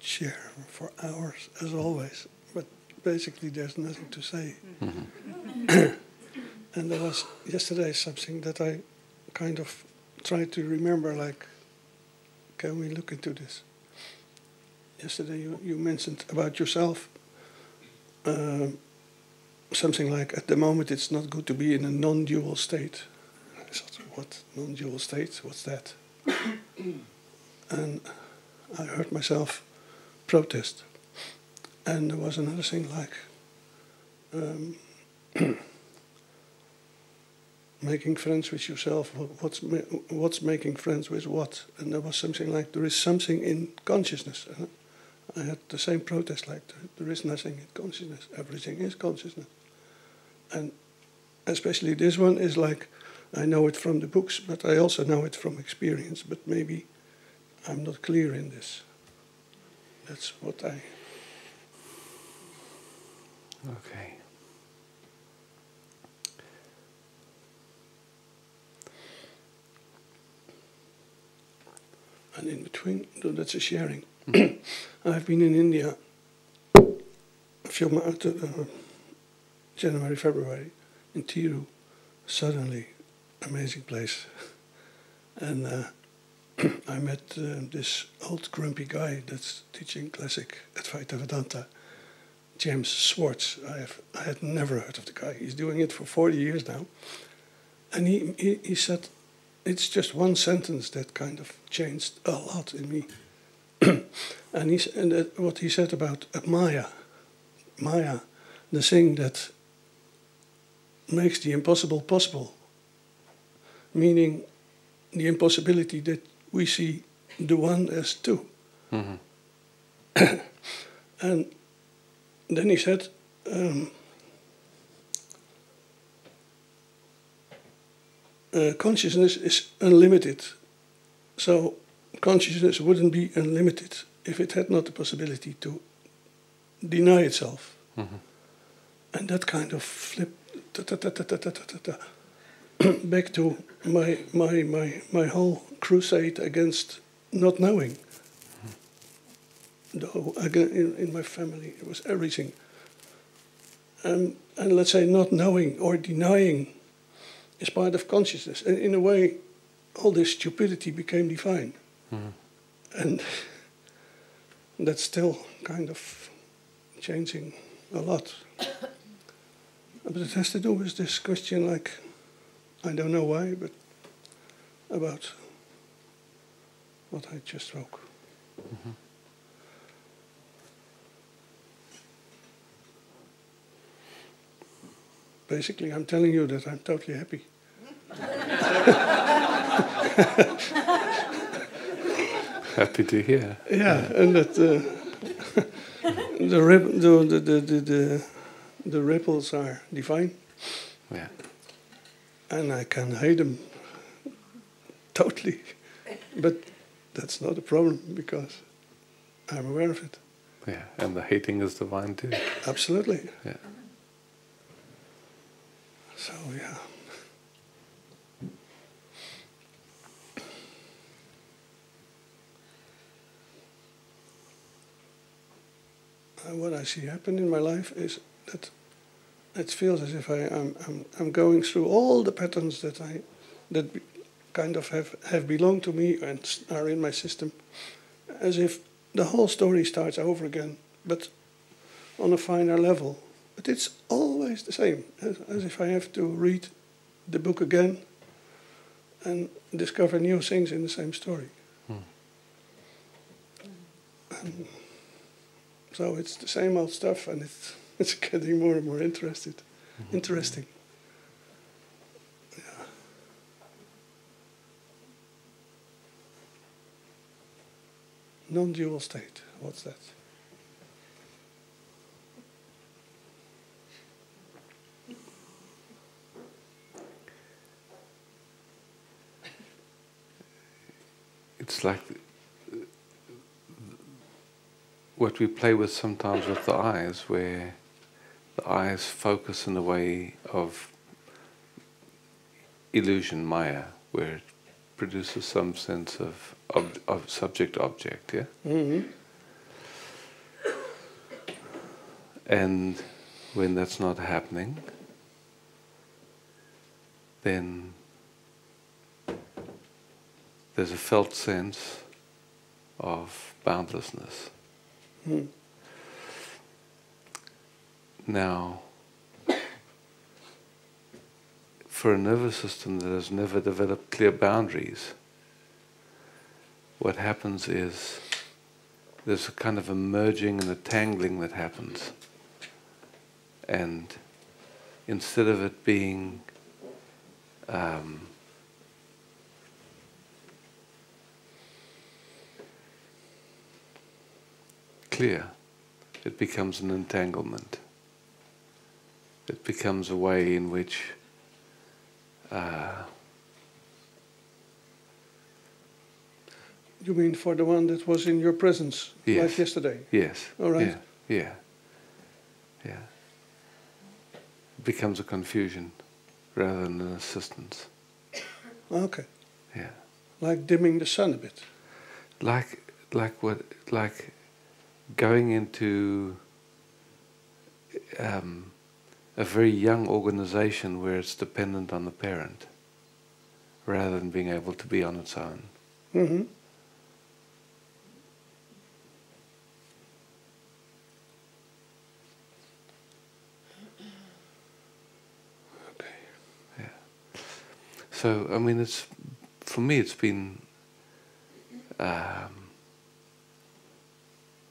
share for hours, as always. But basically, there's nothing to say. And there was yesterday something that I kind of tried to remember, like, can we look into this? Yesterday you mentioned about yourself something like, at the moment it's not good to be in a non-dual state. I thought, what? Non-dual state? What's that? And I heard myself protest. And there was another thing like making friends with yourself. What's making friends with what? And there was something like, there is something in consciousness. And I had the same protest, like there is nothing in consciousness. Everything is consciousness. And especially this one is like, I know it from the books, but I also know it from experience. But maybe I'm not clear in this. That's what I... Okay. And in between, that's a sharing. I've been in India a few months, January, February, in Tiru. Suddenly, amazing place. And I met this old grumpy guy that's teaching classic Advaita Vedanta, James Swartz. I had never heard of the guy. He's doing it for 40 years now. And he said, it's just one sentence that kind of changed a lot in me. And what he said about Maya, the thing that makes the impossible possible, meaning the impossibility that we see the one as two. Mm-hmm. And then he said, consciousness is unlimited. So consciousness wouldn't be unlimited if it had not the possibility to deny itself. Mm-hmm. And that kind of flipped back to my whole crusade against not knowing. Though again, in my family it was everything. And let's say not knowing or denying is part of consciousness. And in a way, all this stupidity became divine. Mm-hmm. And that's still kind of changing a lot. But it has to do with this question, like, I don't know why, but about what I just spoke. Mm-hmm. Basically, I'm telling you that I'm totally happy. Happy to hear. Yeah, and that the ripples are divine. Yeah. And I can hate them totally, but that's not a problem because I'm aware of it. Yeah, and the hating is divine too. Absolutely. Yeah. So yeah. And what I see happen in my life is that it feels as if I'm going through all the patterns that kind of have belonged to me and are in my system, as if the whole story starts over again, but on a finer level. But it's always the same, as if I have to read the book again and discover new things in the same story. And so it's the same old stuff, and it's getting more and more interesting. Yeah. Non-dual state, what's that? It's like what we play with sometimes with the eyes, where the eyes focus in a way of illusion, Maya, where it produces some sense of subject-object, yeah? Mm-hmm. And when that's not happening, then there's a felt sense of boundlessness. Mm. Now, for a nervous system that has never developed clear boundaries, what happens is there's a kind of a merging and a tangling that happens. And instead of it being clear, it becomes an entanglement. It becomes a way in which You mean for the one that was in your presence, yes. like yesterday? Yes. All right. Yeah. It becomes a confusion rather than an assistance. Okay. Yeah. Like dimming the sun a bit. Like going into a very young organization where it's dependent on the parent rather than being able to be on its own. Mm-hmm. Okay. Yeah. So, I mean, for me it's been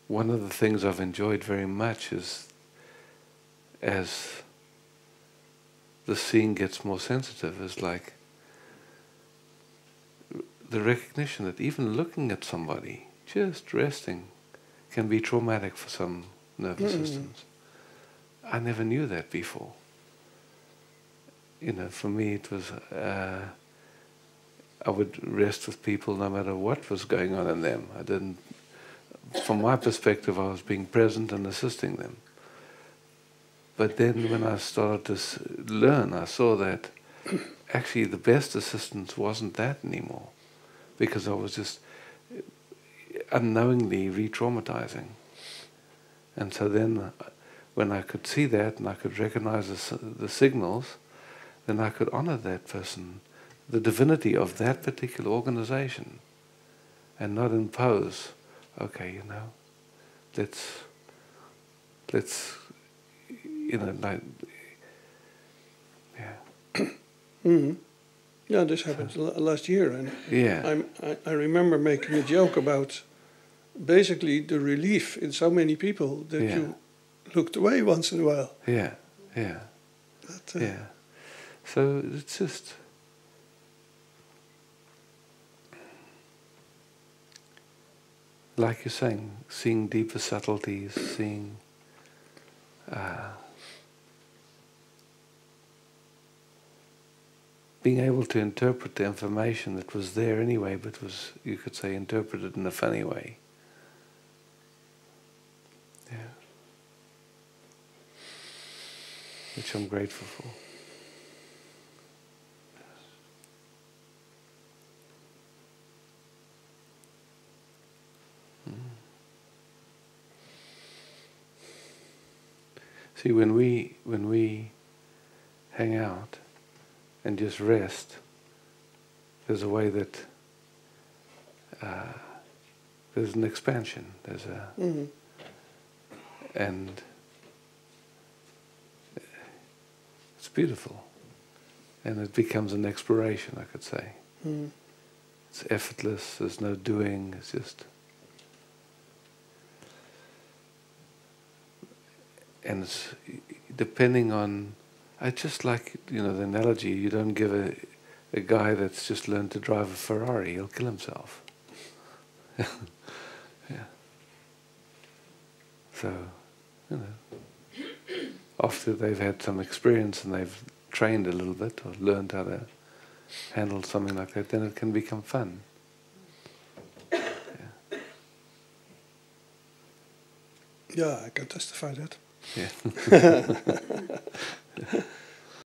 one of the things I've enjoyed very much is as the seeing gets more sensitive, is like the recognition that even looking at somebody, just resting, can be traumatic for some nervous systems. I never knew that before. You know, for me it was, I would rest with people no matter what was going on in them. I didn't, from my perspective, I was being present and assisting them. But then when I started to learn, I saw that actually the best assistance wasn't that anymore, because I was just unknowingly re-traumatizing. And so then when I could see that and I could recognize the signals, then I could honor that person, the divinity of that particular organization, and not impose, okay, you know, let's you know, like, yeah. Mm-hmm. Yeah, this happened last year, and Yeah. I remember making a joke about basically the relief in so many people that you looked away once in a while. Yeah. But, yeah. So it's just like you're saying, seeing deeper subtleties, seeing being able to interpret the information that was there anyway, but was, you could say, interpreted in a funny way. Yeah. Which I'm grateful for. See, when we hang out and just rest, there's a way that there's an expansion. There's a and it's beautiful, and it becomes an exploration, I could say. It's effortless. There's no doing. It's just. And it's depending on, I just like, you know, the analogy, you don't give a guy that's just learned to drive a Ferrari, he'll kill himself. Yeah. So, you know, after they've had some experience and they've trained a little bit or learned how to handle something like that, then it can become fun. Yeah, I can testify that. Yeah.